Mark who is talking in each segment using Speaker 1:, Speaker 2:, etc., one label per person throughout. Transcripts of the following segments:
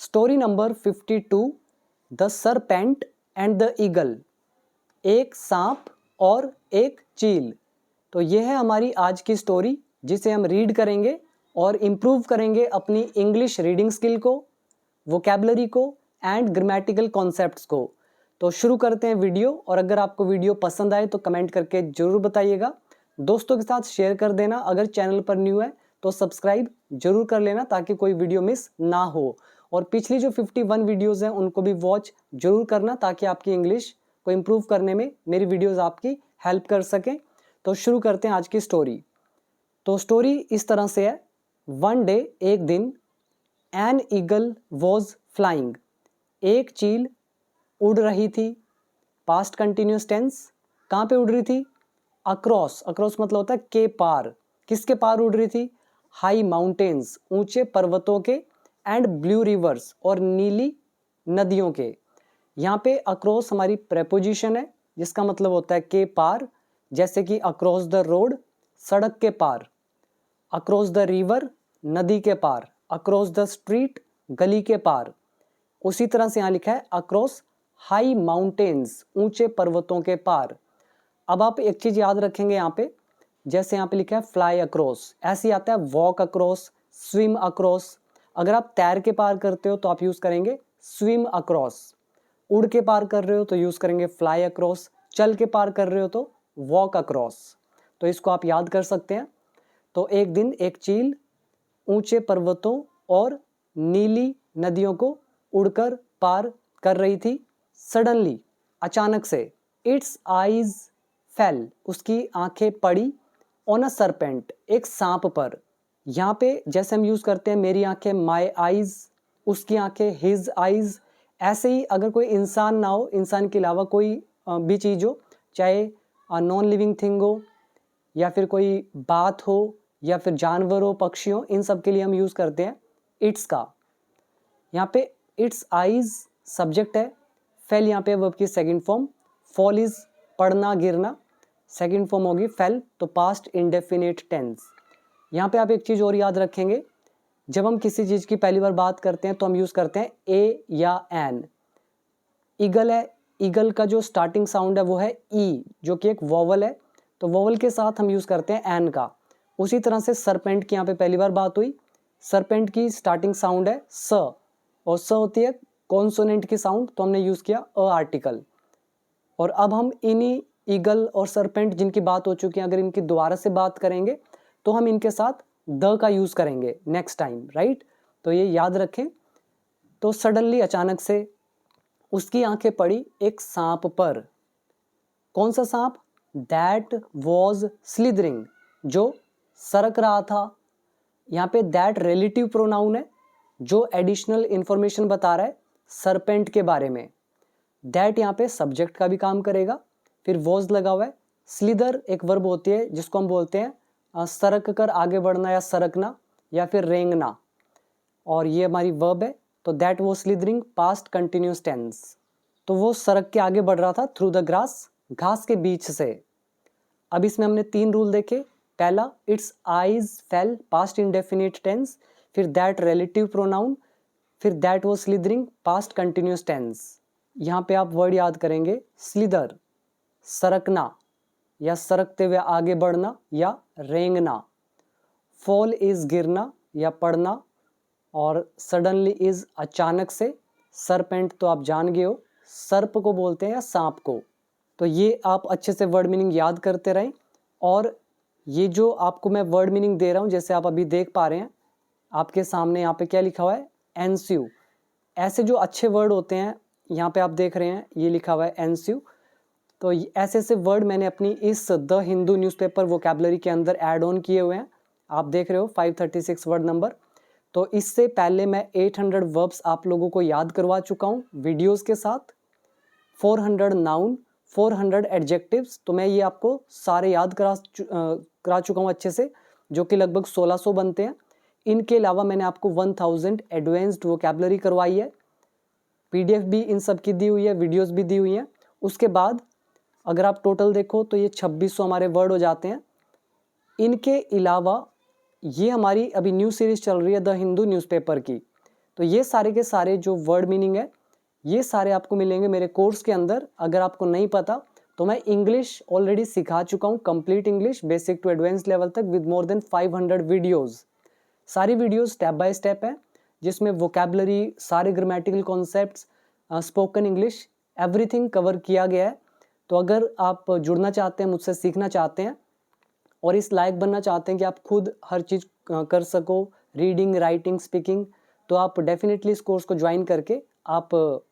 Speaker 1: Story number 52, the serpent and the eagle. एक सांप और एक चील। तो यह है हमारी आज की स्टोरी, जिसे हम रीड करेंगे और इम्प्रूव करेंगे अपनी इंग्लिश रीडिंग स्किल को, वोकैबुलरी को एंड ग्रामेटिकल कॉन्सेप्ट्स को। तो शुरू करते हैं वीडियो। और अगर आपको वीडियो पसंद आए तो कमेंट करके जरूर बताइएगा। दोस्तों के साथ शेयर कर देना। अगर चैनल पर न्यू है तो सब्सक्राइब जरूर कर लेना ताकि कोई वीडियो मिस ना हो। और पिछली जो 51 वीडियोस हैं उनको भी वॉच जरूर करना ताकि आपकी इंग्लिश को इम्प्रूव करने में मेरी वीडियोस आपकी हेल्प कर सकें। तो शुरू करते हैं आज की स्टोरी। तो स्टोरी इस तरह से है। वन डे, एक दिन, एन ईगल वॉज फ्लाइंग। एक चील उड़ रही थी। Past continuous tense. कहाँ पे उड़ रही थी? अक्रॉस। अक्रॉस मतलब होता है के पार। किसके पार उड़ रही थी? हाई माउंटेन्स, ऊंचे पर्वतों के, एंड ब्लू रिवर्स, और नीली नदियों के। यहाँ पे अक्रॉस हमारी प्रेपोजिशन है जिसका मतलब होता है के पार। जैसे कि अक्रॉस द रोड, सड़क के पार। अक्रॉस द रिवर, नदी के पार। अक्रॉस द स्ट्रीट, गली के पार। उसी तरह से यहाँ लिखा है अक्रॉस हाई माउंटेन्स, ऊंचे पर्वतों के पार। अब आप एक चीज याद रखेंगे यहाँ पे, जैसे यहाँ पे लिखा है फ्लाई अक्रॉस, ऐसे ही आता है वॉक अक्रॉस, स्विम अक्रॉस। अगर आप तैर के पार करते हो तो आप यूज करेंगे स्विम अक्रॉस। उड़ के पार कर रहे हो तो यूज करेंगे फ्लाई अक्रॉस। चल के पार कर रहे हो तो वॉक अक्रॉस। तो इसको आप याद कर सकते हैं। तो एक दिन एक चील ऊंचे पर्वतों और नीली नदियों को उड़कर पार कर रही थी। सडनली, अचानक से, इट्स आईज फेल, उसकी आंखें पड़ी, ऑन अ सरपेंट, एक सांप पर। यहाँ पे जैसे हम यूज करते हैं मेरी आंखें, माई आईज, उसकी आंखें, हिज आईज। ऐसे ही अगर कोई इंसान ना हो, इंसान के अलावा कोई भी चीज हो, चाहे नॉन लिविंग थिंग हो या फिर कोई बात हो या फिर जानवर हो, पक्षी हो, इन सब के लिए हम यूज करते हैं इट्स का। यहाँ पे इट्स आईज सब्जेक्ट है। फेल यहाँ पे वर्ब की सेकंड फॉर्म। फॉल इज पड़ना, गिरना। सेकंड फॉर्म होगी फेल, तो पास्ट इंडेफिनिट टेंस। यहाँ पे आप एक चीज और याद रखेंगे, जब हम किसी चीज की पहली बार बात करते हैं तो हम यूज करते हैं ए या एन। ईगल है, ईगल का जो स्टार्टिंग साउंड है वो है ई, जो कि एक वोवल है। तो वोवल के साथ हम यूज करते हैं एन का। उसी तरह से सरपेंट की यहाँ पे पहली बार बात हुई। सरपेंट की स्टार्टिंग साउंड है स, और स होती है कॉन्सोनेंट की साउंड, तो हमने यूज किया अ आर्टिकल। और अब हम इन्हीं ईगल और सरपेंट जिनकी बात हो चुकी है, अगर इनकी दोबारा से बात करेंगे तो हम इनके साथ द का यूज करेंगे नेक्स्ट टाइम, राइट? तो ये याद रखें। तो सडनली, अचानक से, उसकी आंखें पड़ी एक सांप पर। कौन सा सांप? दैट वॉज स्लिदरिंग, जो सरक रहा था। यहाँ पे दैट रिलेटिव प्रोनाउन है जो एडिशनल इंफॉर्मेशन बता रहा है सरपेंट के बारे में। दैट यहाँ पे सब्जेक्ट का भी काम करेगा। फिर वॉज लगा हुआ है। स्लिदर एक वर्ब होती है जिसको हम बोलते हैं सरक कर आगे बढ़ना या सरकना या फिर रेंगना, और ये हमारी वर्ब है। तो that was slithering, past continuous tense. तो वो सरक के आगे बढ़ रहा था थ्रू द ग्रास, घास के बीच से। अब इसमें हमने 3 रूल देखे। पहला, its eyes fell, past indefinite tense. फिर दैट रिलेटिव प्रोनाउन। फिर that was slithering, past continuous tense. यहाँ पे आप वर्ड याद करेंगे स्लिदर, सरकना या सरकते हुए आगे बढ़ना या रेंगना। फॉल इज गिरना या पड़ना, और सडनली इज अचानक से। सरपेंट तो आप जान गए हो, सर्प को बोलते हैं या सांप को। तो ये आप अच्छे से वर्ड मीनिंग याद करते रहें। और ये जो आपको मैं वर्ड मीनिंग दे रहा हूँ, जैसे आप अभी देख पा रहे हैं आपके सामने, यहाँ पे क्या लिखा हुआ है? एनस्यू। ऐसे जो अच्छे वर्ड होते हैं, यहाँ पे आप देख रहे हैं ये लिखा हुआ है एनस्यू। तो ऐसे ऐसे वर्ड मैंने अपनी इस द हिंदू न्यूज़पेपर वोकैबुलरी के अंदर ऐड ऑन किए हुए हैं। आप देख रहे हो 536 वर्ड नंबर। तो इससे पहले मैं 800 वर्ब्स आप लोगों को याद करवा चुका हूँ वीडियोस के साथ। 400 नाउन, 400 एडजेक्टिव्स, तो मैं ये आपको सारे याद करा चुका हूँ अच्छे से, जो कि लगभग 1600 बनते हैं। इनके अलावा मैंने आपको 1000 एडवांस्ड वोकैबुलरी करवाई है। पीडीएफ भी इन सब की दी हुई है, वीडियोस भी दी हुई हैं। उसके बाद अगर आप टोटल देखो तो ये 2600 हमारे वर्ड हो जाते हैं। इनके अलावा ये हमारी अभी न्यू सीरीज चल रही है द हिंदू न्यूज़पेपर की। तो ये सारे के सारे जो वर्ड मीनिंग है ये सारे आपको मिलेंगे मेरे कोर्स के अंदर। अगर आपको नहीं पता तो मैं इंग्लिश ऑलरेडी सिखा चुका हूँ, complete English basic to advance level तक विद मोर देन 500 वीडियोस। सारी वीडियोस स्टेप बाय स्टेप है जिसमें वोकेबलरी, सारे grammatical concepts, spoken English, everything cover किया गया है। तो अगर आप जुड़ना चाहते हैं, मुझसे सीखना चाहते हैं और इस लायक बनना चाहते हैं कि आप खुद हर चीज़ कर सको, रीडिंग, राइटिंग, स्पीकिंग, तो आप डेफिनेटली इस कोर्स को ज्वाइन करके आप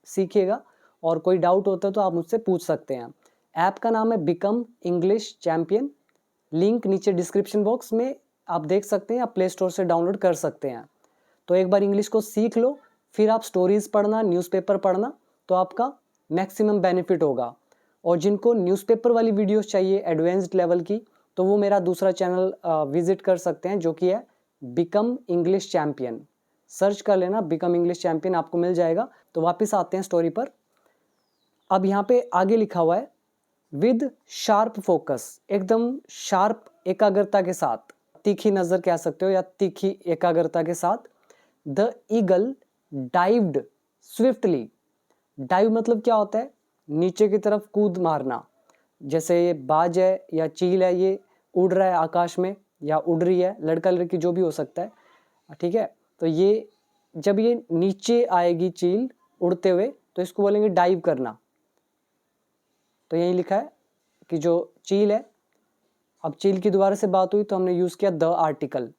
Speaker 1: सीखिएगा। और कोई डाउट होता है तो आप मुझसे पूछ सकते हैं। ऐप का नाम है बिकम इंग्लिश चैम्पियन। लिंक नीचे डिस्क्रिप्शन बॉक्स में आप देख सकते हैं, आप प्ले स्टोर से डाउनलोड कर सकते हैं। तो एक बार इंग्लिश को सीख लो, फिर आप स्टोरीज़ पढ़ना, न्यूज़पेपर पढ़ना, तो आपका मैक्सिमम बेनिफिट होगा। और जिनको न्यूज़पेपर वाली वीडियोस चाहिए एडवांस्ड लेवल की, तो वो मेरा दूसरा चैनल विजिट कर सकते हैं जो कि है बिकम इंग्लिश चैम्पियन। सर्च कर लेना बिकम इंग्लिश चैम्पियन, आपको मिल जाएगा। तो वापस आते हैं स्टोरी पर। अब यहाँ पे आगे लिखा हुआ है विद शार्प फोकस, एकदम शार्प एकाग्रता के साथ, तीखी नज़र कह सकते हो या तीखी एकाग्रता के साथ। The eagle dived swiftly. Dive मतलब क्या होता है? नीचे की तरफ कूद मारना। जैसे ये बाज है या चील है, ये उड़ रहा है आकाश में या उड़ रही है, लड़का लड़की जो भी हो सकता है, ठीक है। तो ये जब ये नीचे आएगी चील उड़ते हुए तो इसको बोलेंगे डाइव करना। तो यही लिखा है कि जो चील है, अब चील की दोबारा से बात हुई तो हमने यूज़ किया द आर्टिकल।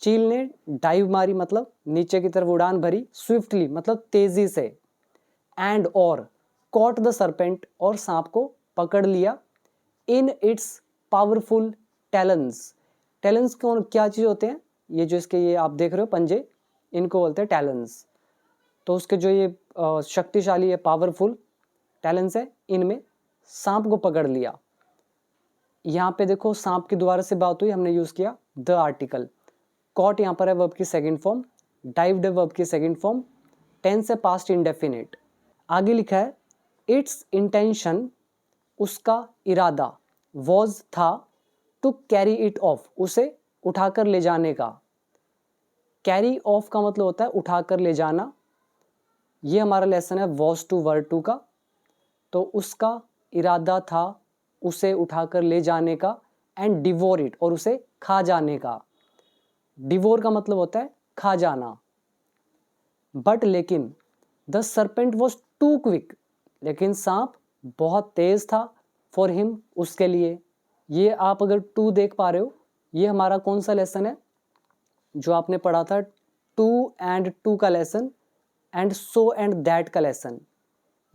Speaker 1: चील ने डाइव मारी मतलब नीचे की तरफ उड़ान भरी, स्विफ्टली मतलब तेजी से, एंड और कॉट द सरपेंट और सांप को पकड़ लिया, in its powerful talons. Talons कौन क्या चीज़ होते हैं? ये जो इसके ये आप देख रहे हो पंजे, इनको बोलते हैं टैलेंस। तो उसके जो ये शक्तिशाली है, पावरफुल टैलेंस है, इनमें सांप को पकड़ लिया। यहाँ पे देखो सांप की दोबारा से बात हुई, हमने यूज़ किया द आर्टिकल। कॉट यहाँ पर है वर्ब की सेकंड फॉर्म, डाइव्ड है वर्ब की सेकंड फॉर्म, टेंस है पास्ट इंडेफिनिट। आगे लिखा है इट्स इंटेंशन, उसका इरादा, वॉज था, टू कैरी इट ऑफ, उसे उठाकर ले जाने का। कैरी ऑफ का मतलब होता है उठाकर ले जाना। ये हमारा लेसन है वॉज टू वर्ड टू का। तो उसका इरादा था उसे उठाकर ले जाने का, एंड डिवोर इट, और उसे खा जाने का। डिवोर का मतलब होता है खा जाना। बट लेकिन the serpent was too quick, लेकिन सांप बहुत तेज था, फॉर हिम, उसके लिए। ये आप अगर टू देख पा रहे हो, ये हमारा कौन सा लेसन है जो आपने पढ़ा था, टू एंड टू का lesson and so and that का लेसन।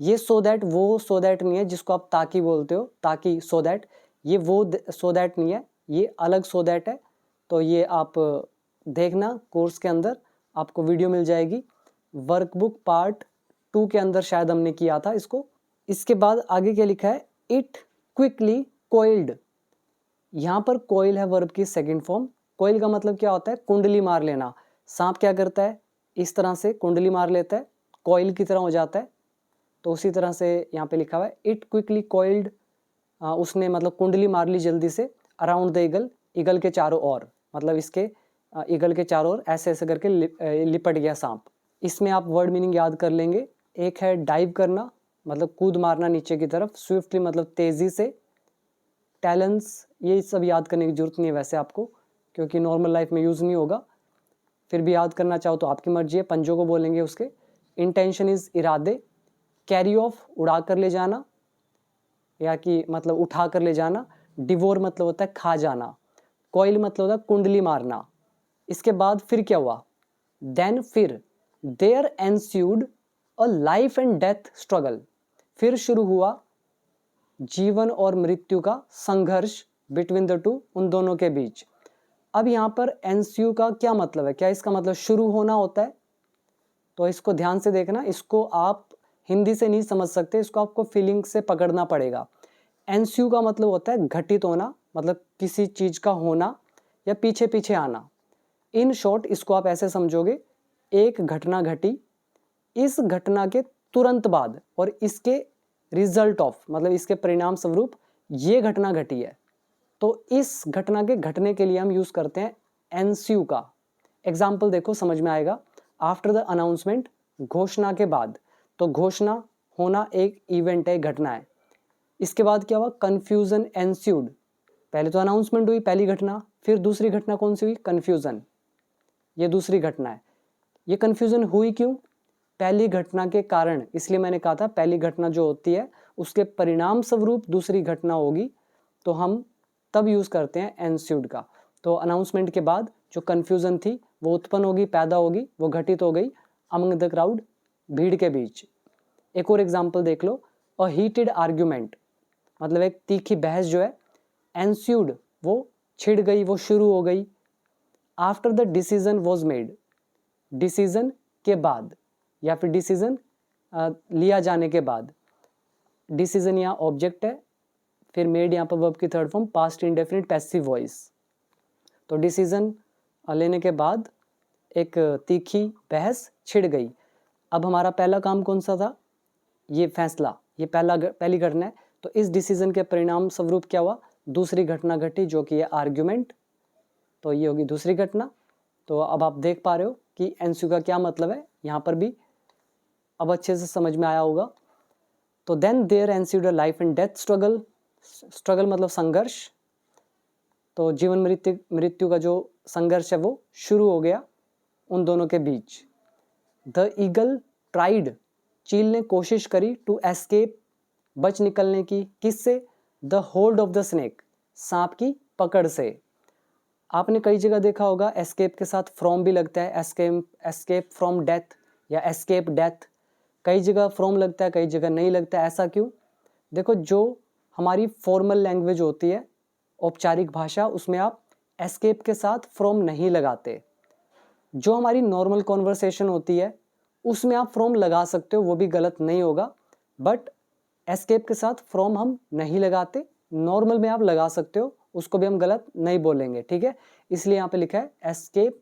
Speaker 1: ये सो दैट वो सो दैट नहीं है जिसको आप ताकि बोलते हो, ताकि सो दैट, ये वो सो दैट नहीं है, ये अलग सो दैट है। तो ये आप देखना कोर्स के अंदर आपको वीडियो मिल जाएगी, वर्कबुक पार्ट 2 के अंदर शायद हमने किया था इसको। इसके बाद आगे क्या लिखा है, इट क्विकली कोइल्ड। यहाँ पर कोइल है वर्ब की सेकंड फॉर्म। कोइल का मतलब क्या होता है? कुंडली मार लेना। सांप क्या करता है? इस तरह से कुंडली मार लेता है, कोइल की तरह हो जाता है। तो उसी तरह से यहाँ पे लिखा हुआ है इट क्विकली कोइल्ड, उसने मतलब कुंडली मार ली जल्दी से, अराउंड द ईगल, ईगल के चारों ओर, मतलब इसके ईगल के चारों ओर ऐसे ऐसे करके लिपट गया सांप। इसमें आप वर्ड मीनिंग याद कर लेंगे। एक है डाइव करना मतलब कूद मारना नीचे की तरफ, स्विफ्टली मतलब तेज़ी से, टैलेंस, ये सब याद करने की जरूरत नहीं है वैसे आपको, क्योंकि नॉर्मल लाइफ में यूज़ नहीं होगा। फिर भी याद करना चाहो तो आपकी मर्जी है, पंजों को बोलेंगे उसके। इंटेंशन इज़ इरादे, कैरी ऑफ उड़ा कर ले जाना या कि मतलब उठा कर ले जाना, डिवोर मतलब होता है खा जाना, कॉइल मतलब होता है कुंडली मारना। इसके बाद फिर क्या हुआ, देन फिर, there ensued a life and death struggle, फिर शुरू हुआ जीवन और मृत्यु का संघर्ष, बिटवीन द टू, उन दोनों के बीच। अब यहाँ पर एंस्यू का क्या मतलब है? क्या इसका मतलब शुरू होना होता है? तो इसको ध्यान से देखना, इसको आप हिंदी से नहीं समझ सकते, इसको आपको फीलिंग से पकड़ना पड़ेगा। एंस्यू का मतलब होता है घटित होना, मतलब किसी चीज़ का होना या पीछे पीछे आना। इन शॉर्ट इसको आप ऐसे समझोगे, एक घटना घटी, इस घटना के तुरंत बाद और इसके रिजल्ट ऑफ, मतलब इसके परिणाम स्वरूप ये घटना घटी है। तो इस घटना के घटने के लिए हम यूज़ करते हैं एंस्यू का। एग्जाम्पल देखो समझ में आएगा। आफ्टर द अनाउंसमेंट, घोषणा के बाद। तो घोषणा होना एक इवेंट है, घटना है। इसके बाद क्या हुआ, कन्फ्यूजन एंस्यूड। पहले तो अनाउंसमेंट हुई, पहली घटना, फिर दूसरी घटना कौन सी हुई, कन्फ्यूजन, ये दूसरी घटना है। ये कन्फ्यूजन हुई क्यों, पहली घटना के कारण, इसलिए मैंने कहा था पहली घटना जो होती है उसके परिणाम स्वरूप दूसरी घटना होगी, तो हम तब यूज करते हैं एंस्यूड का। तो अनाउंसमेंट के बाद जो कन्फ्यूजन थी वो उत्पन्न होगी, पैदा होगी, वो घटित हो गई अमंग द क्राउड, भीड़ के बीच। एक और एग्जाम्पल देख लो, अ हीटेड आर्ग्यूमेंट, मतलब एक तीखी बहस जो है, एंस्यूड वो छिड़ गई, वो शुरू हो गई, after the decision was made, decision के बाद या फिर डिसीजन लिया जाने के बाद। डिसीजन यहाँ ऑब्जेक्ट है, फिर मेड यहाँ पर वर्ब की third form, past indefinite passive voice. तो डिसीजन लेने के बाद एक तीखी बहस छिड़ गई। अब हमारा पहला काम कौन सा था, ये फैसला, ये पहली घटना है। तो इस डिसीजन के परिणाम स्वरूप क्या हुआ, दूसरी घटना घटी जो कि है आर्ग्यूमेंट, तो ये होगी दूसरी घटना। तो अब आप देख पा रहे हो कि एनस्यू का क्या मतलब है, यहाँ पर भी अब अच्छे से समझ में आया होगा। तो then there ensued a life and death struggle, struggle मतलब संघर्ष, तो जीवन मृत्यु का जो संघर्ष है वो शुरू हो गया उन दोनों के बीच। द ईगल ट्राइड, चील ने कोशिश करी, टू एस्केप, बच निकलने की, किससे, the hold of the snake, सांप की पकड़ से। आपने कई जगह देखा होगा एस्केप के साथ फ्रॉम भी लगता है, एस्केप फ्रॉम डेथ या एस्केप डेथ, कई जगह फ्रॉम लगता है, कई जगह नहीं लगता है। ऐसा क्यों, देखो जो हमारी फॉर्मल लैंग्वेज होती है, औपचारिक भाषा, उसमें आप एस्केप के साथ फ्रॉम नहीं लगाते। जो हमारी नॉर्मल कॉन्वर्सेशन होती है उसमें आप फ्रॉम लगा सकते हो, वो भी गलत नहीं होगा, बट एस्केप के साथ फ्रॉम हम नहीं लगाते, नॉर्मल में आप लगा सकते हो, उसको भी हम गलत नहीं बोलेंगे, ठीक है। इसलिए यहाँ पे लिखा है escape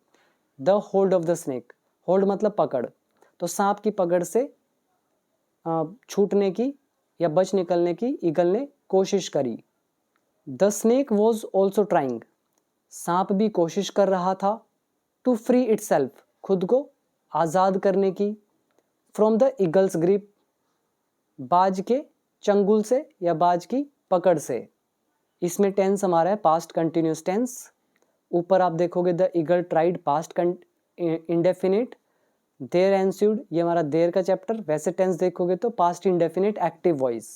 Speaker 1: the hold of the snake, hold मतलब पकड़, तो सांप की पकड़ से छूटने की या बच निकलने की ईगल ने कोशिश करी। The snake was also trying, सांप भी कोशिश कर रहा था, टू फ्री इटसेल्फ, खुद को आज़ाद करने की, फ्रॉम द ईगल्स ग्रिप, बाज के चंगुल से या बाज की पकड़ से। इसमें टेंस हमारा है पास्ट कंटिन्यूस टेंस। ऊपर आप देखोगे the eagle tried, past indefinite, there ensued, ये हमारा देयर का चैप्टर, वैसे टेंस देखोगे तो पास्ट इंडेफिनिट एक्टिव वॉइस।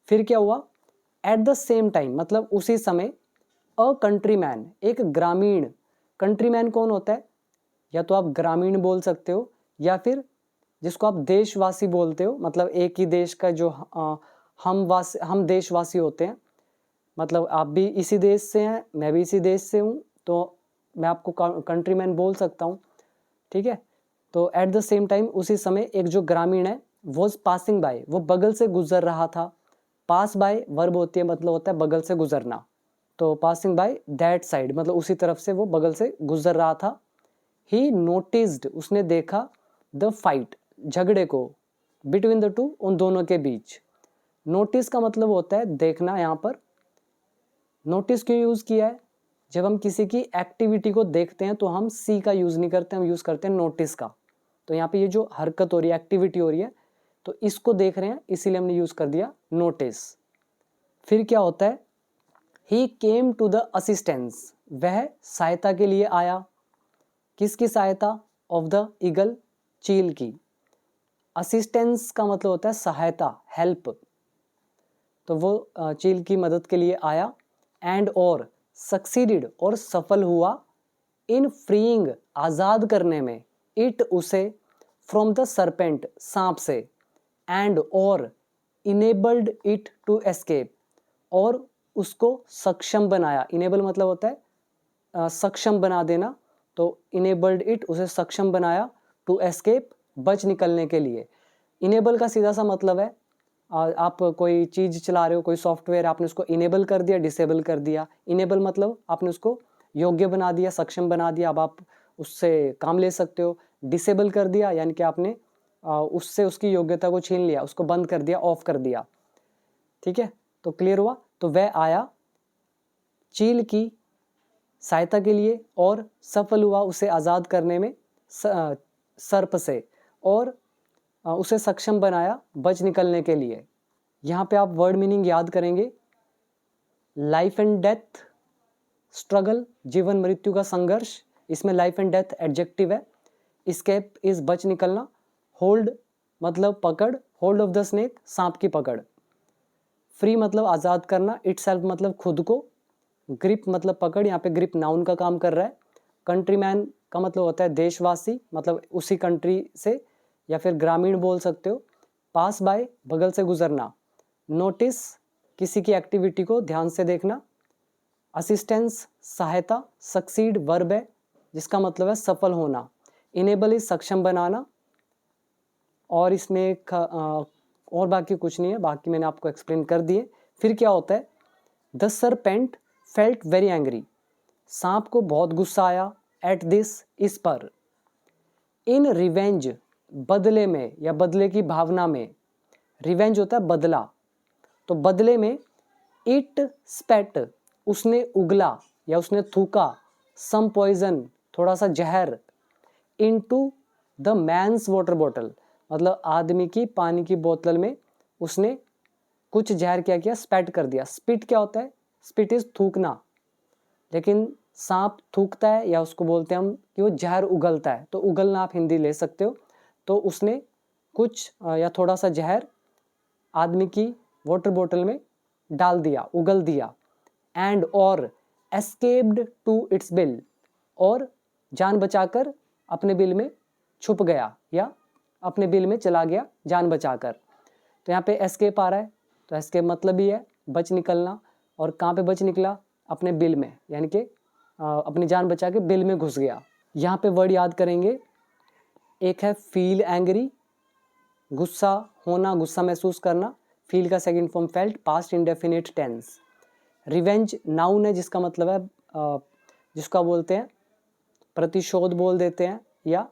Speaker 1: फिर क्या हुआ, एट द सेम टाइम मतलब उसी समय, अ कंट्रीमैन, एक ग्रामीण, कंट्रीमैन कौन होता है, या तो आप ग्रामीण बोल सकते हो या फिर जिसको आप देशवासी बोलते हो, मतलब एक ही देश का जो हम देशवासी होते हैं, मतलब आप भी इसी देश से हैं, मैं भी इसी देश से हूँ, तो मैं आपको कंट्रीमैन बोल सकता हूँ, ठीक है। तो एट द सेम टाइम उसी समय एक जो ग्रामीण है, वॉज पासिंग बाय, वो बगल से गुजर रहा था। पास बाय वर्ब होती है, मतलब होता है बगल से गुजरना, तो पासिंग बाय दैट साइड मतलब उसी तरफ से वो बगल से गुजर रहा था। ही नोटिस्ड, उसने देखा, द फाइट, झगड़े को, बिटवीन द टू, उन दोनों के बीच। नोटिस का मतलब होता है देखना। यहाँ पर नोटिस क्यों यूज किया है, जब हम किसी की एक्टिविटी को देखते हैं तो हम सी का यूज नहीं करते, हम यूज करते हैं नोटिस का। तो यहाँ पे ये जो हरकत हो रही है, एक्टिविटी हो रही है, तो इसको देख रहे हैं, इसीलिए हमने यूज कर दिया नोटिस। फिर क्या होता है, ही केम टू द असिस्टेंस, वह सहायता के लिए आया, किसकी सहायता, ऑफ द ईगल, चील की। असिस्टेंस का मतलब होता है सहायता, हेल्प, तो वो चील की मदद के लिए आया। एंड और सक्सीडेड, और सफल हुआ, इन फ्रीइंग, आज़ाद करने में, इट, उसे, फ्रॉम द सरपेंट, सांप से, एंड और इनेबल्ड इट टू एस्केप, और उसको सक्षम बनाया। इनेबल मतलब होता है सक्षम बना देना, तो इनेबल्ड इट, उसे सक्षम बनाया, टू एस्केप, बच निकलने के लिए। इनेबल का सीधा सा मतलब है आप कोई चीज़ चला रहे हो, कोई सॉफ्टवेयर, आपने उसको इनेबल कर दिया, डिसेबल कर दिया। इनेबल मतलब आपने उसको योग्य बना दिया, सक्षम बना दिया, अब आप उससे काम ले सकते हो। डिसेबल कर दिया यानी कि आपने उससे उसकी योग्यता को छीन लिया, उसको बंद कर दिया, ऑफ कर दिया, ठीक है। तो क्लियर हुआ। तो वह आया चील की सहायता के लिए और सफल हुआ उसे आज़ाद करने में, सर्प से और उसे सक्षम बनाया बच निकलने के लिए। यहाँ पे आप वर्ड मीनिंग याद करेंगे। लाइफ एंड डेथ, स्ट्रगल, जीवन मृत्यु का संघर्ष, इसमें लाइफ एंड डेथ एडजेक्टिव है। एस्केप इज बच निकलना। होल्ड मतलब पकड़, होल्ड ऑफ द स्नेक सांप की पकड़। फ्री मतलब आज़ाद करना, इटसेल्फ मतलब खुद को। ग्रिप मतलब पकड़, यहाँ पे ग्रिप नाउन का काम कर रहा है। कंट्रीमैन का मतलब होता है देशवासी, मतलब उसी कंट्री से, या फिर ग्रामीण बोल सकते हो। पास बाय बगल से गुजरना। नोटिस किसी की एक्टिविटी को ध्यान से देखना। असिस्टेंस सहायता। सक्सीड वर्ब है जिसका मतलब है सफल होना। इनेबल इज सक्षम बनाना। और इसमें और बाकी कुछ नहीं है, बाकी मैंने आपको एक्सप्लेन कर दिए। फिर क्या होता है, the serpent felt very angry, सांप को बहुत गुस्सा आया, एट दिस इस पर। इन रिवेंज बदले में या बदले की भावना में, रिवेंज होता है बदला, तो बदले में इट स्पेट उसने उगला या उसने थूका, सम पॉइजन थोड़ा सा जहर, into the man's water bottle मतलब आदमी की पानी की बोतल में उसने कुछ जहर क्या किया, स्पेट कर दिया। स्पिट क्या होता है, स्पिट इज थूकना, लेकिन सांप थूकता है या उसको बोलते हैं हम कि वो जहर उगलता है, तो उगलना आप हिंदी ले सकते हो। तो उसने कुछ या थोड़ा सा जहर आदमी की वाटर बोतल में डाल दिया, उगल दिया। एंड और एस्केप्ड टू इट्स बिल, और जान बचाकर अपने बिल में छुप गया या अपने बिल में चला गया जान बचाकर। तो यहाँ पे एस्केप आ रहा है, तो एस्केप मतलब ही है बच निकलना। और कहाँ पे बच निकला, अपने बिल में, यानी कि अपनी जान बचा के बिल में घुस गया। यहाँ पे वर्ड याद करेंगे, एक है फील एंग्री, गुस्सा होना, गुस्सा महसूस करना। फील का second form felt, past indefinite tense. Revenge noun है जिसका मतलब है जिसका बोलते हैं प्रतिशोध बोल देते हैं, या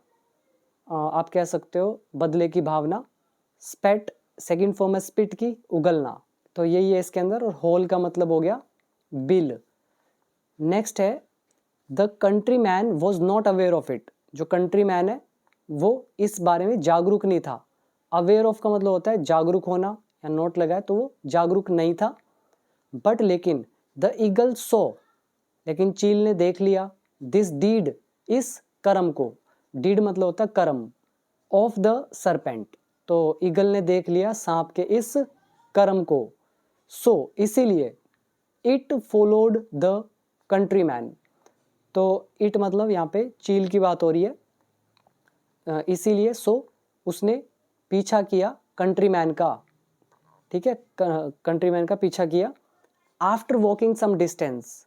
Speaker 1: आप कह सकते हो बदले की भावना। स्पेट सेकंड फॉर्म है स्पिट की, उगलना, तो यही है इसके अंदर। और होल का मतलब हो गया बिल। नेक्स्ट है the country man was not aware of it, जो कंट्री मैन है वो इस बारे में जागरूक नहीं था। अवेयर ऑफ का मतलब होता है जागरूक होना, या नोट लगाए तो वो जागरूक नहीं था। बट लेकिन द ईगल सो, लेकिन चील ने देख लिया, दिस डीड इस कर्म को, डीड मतलब होता है कर्म, ऑफ द सरपेंट, तो ईगल ने देख लिया सांप के इस कर्म को। सो इसीलिए इट फॉलोड द कंट्रीमैन, तो इट मतलब यहाँ पे चील की बात हो रही है, इसीलिए सो उसने पीछा किया कंट्रीमैन का, ठीक है, कंट्रीमैन का पीछा किया। आफ्टर वॉकिंग सम डिस्टेंस,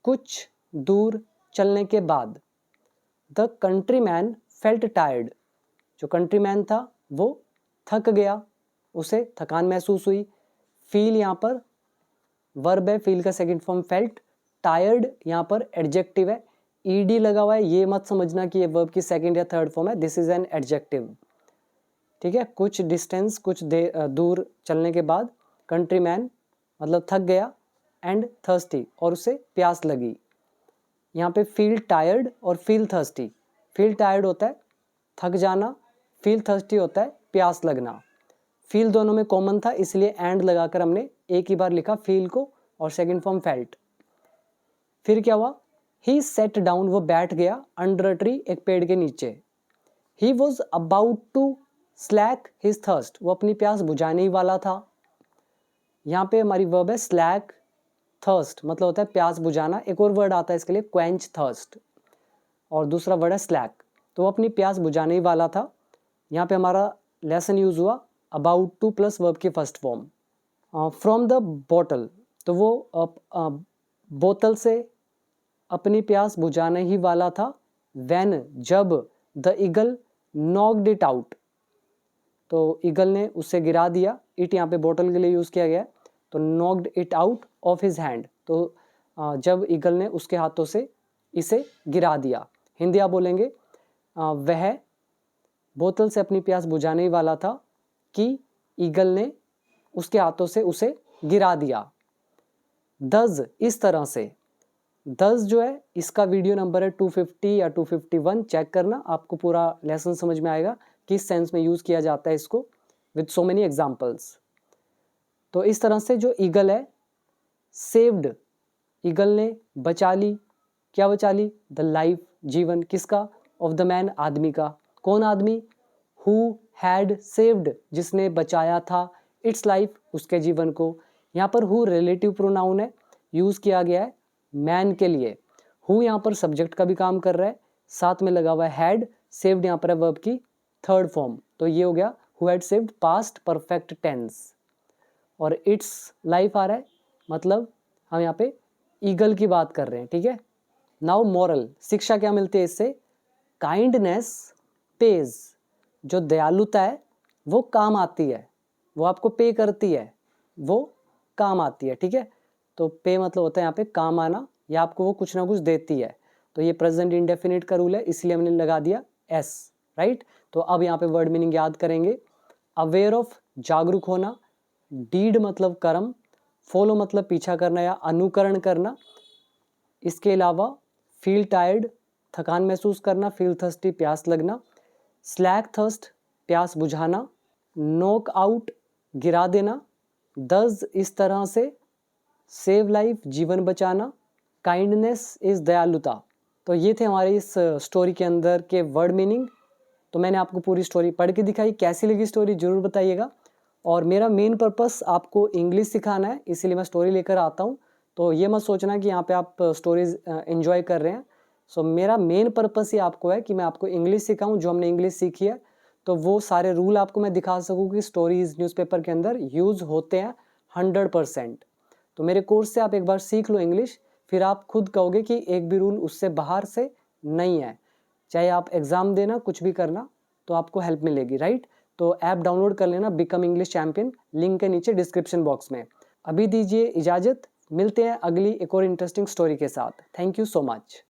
Speaker 1: कुछ दूर चलने के बाद। द कंट्रीमैन फेल्ट टायर्ड, जो कंट्रीमैन था वो थक गया, उसे थकान महसूस हुई। फील यहाँ पर वर्ब है, फील का सेकंड फॉर्म फेल्ट। टायर्ड यहाँ पर एडजेक्टिव है, ईडी लगा हुआ है, ये मत समझना कि ये वर्ब की सेकंड या थर्ड फॉर्म है, दिस इज एन एडजेक्टिव, ठीक है। कुछ डिस्टेंस, कुछ दूर चलने के बाद, कंट्रीमैन मतलब थक गया, एंड थर्स्टी और उसे प्यास लगी। यहाँ पे फील टायर्ड और फील थर्स्टी, फील टायर्ड होता है थक जाना, फील थर्स्टी होता है प्यास लगना। फील दोनों में कॉमन था, इसलिए एंड लगाकर हमने एक ही बार लिखा फील को, और सेकंड फॉर्म फेल्ट। फिर क्या हुआ, ही सेट डाउन, वो बैठ गया, अंडर अ ट्री, एक पेड़ के नीचे। He was about to slack his thirst, वो अपनी प्यास बुझाने ही वाला था। यहाँ पे हमारी वर्ब है स्लैक थर्स्ट, मतलब होता है प्यास बुझाना। एक और वर्ड आता है इसके लिए, क्वेंच थर्स्ट, और दूसरा वर्ड है स्लैक, तो वो अपनी प्यास बुझाने ही वाला था। यहाँ पे हमारा लेसन यूज हुआ अबाउट टू प्लस वर्ब की first form. From the bottle, तो वो बोतल से अपनी प्यास बुझाने ही वाला था। व्हेन जब, the eagle knocked it out, तो ईगल ने उसे गिरा दिया। इट यहाँ पे बोतल के लिए यूज किया गया, तो knocked it out of his hand, तो जब ईगल ने उसके हाथों से इसे गिरा दिया। हिंदी आप बोलेंगे वह बोतल से अपनी प्यास बुझाने ही वाला था कि ईगल ने उसके हाथों से उसे गिरा दिया। दज इस तरह से, 10 जो है इसका वीडियो नंबर है 250 या 251, चेक करना, आपको पूरा लेसन समझ में आएगा किस सेंस में यूज़ किया जाता है इसको विद सो मेनी एग्जाम्पल्स। तो इस तरह से जो ईगल है, सेव्ड, ईगल ने बचा ली, क्या बचा ली? द लाइफ, जीवन किसका? ऑफ द मैन, आदमी का। कौन आदमी? हु हैड सेव्ड, जिसने बचाया था, इट्स लाइफ, उसके जीवन को। यहाँ पर हु रिलेटिव प्रोनाउन है, यूज़ किया गया है मैन के लिए। हु यहाँ पर सब्जेक्ट का भी काम कर रहा है, साथ में लगा हुआ है हैड, सेव्ड यहाँ पर है वर्ब की थर्ड फॉर्म, तो ये हो गया who had saved past perfect tense. और इट्स लाइफ आ रहा है, मतलब हम यहाँ पे ईगल की बात कर रहे हैं, ठीक है। नाउ मॉरल, शिक्षा क्या मिलती है इससे? काइंडनेस पेज, जो दयालुता है वो काम आती है, वो आपको पे करती है, वो काम आती है, ठीक है। तो पे मतलब होता है यहाँ पे काम आना, या आपको वो कुछ ना कुछ देती है। तो ये प्रेजेंट इंडेफिनिट का रूल है, इसलिए हमने लगा दिया एस, राइट। तो अब यहाँ पे वर्ड मीनिंग याद करेंगे। अवेयर ऑफ, जागरूक होना, डीड मतलब कर्म, फॉलो मतलब पीछा करना या अनुकरण करना। इसके अलावा फील टायर्ड, थकान महसूस करना, फील थर्स्टी, प्यास लगना, स्लैक थर्स्ट, प्यास बुझाना, नॉक आउट, गिरा देना, दस, इस तरह से, सेव लाइफ, जीवन बचाना, काइंडनेस इज दयालुता। तो ये थे हमारे इस स्टोरी के अंदर के वर्ड मीनिंग। तो मैंने आपको पूरी स्टोरी पढ़ के दिखाई, कैसी लगी स्टोरी ज़रूर बताइएगा। और मेरा मेन पर्पस आपको इंग्लिश सिखाना है, इसीलिए मैं स्टोरी लेकर आता हूँ। तो ये मत सोचना कि यहाँ पे आप स्टोरीज एंजॉय कर रहे हैं। सो मेरा मेन पर्पस ही आपको है कि मैं आपको इंग्लिश सिखाऊं, जो हमने इंग्लिश सीखी है तो वो सारे रूल आपको मैं दिखा सकूँ कि स्टोरीज न्यूज़पेपर के अंदर यूज़ होते हैं 100%। तो मेरे कोर्स से आप एक बार सीख लो इंग्लिश, फिर आप खुद कहोगे कि एक भी रूल उससे बाहर से नहीं है। चाहे आप एग्ज़ाम देना, कुछ भी करना, तो आपको हेल्प मिलेगी, राइट। तो ऐप डाउनलोड कर लेना, बिकम इंग्लिश चैंपियन, लिंक के नीचे डिस्क्रिप्शन बॉक्स में। अभी दीजिए इजाज़त, मिलते हैं अगली एक और इंटरेस्टिंग स्टोरी के साथ। Thank you so much.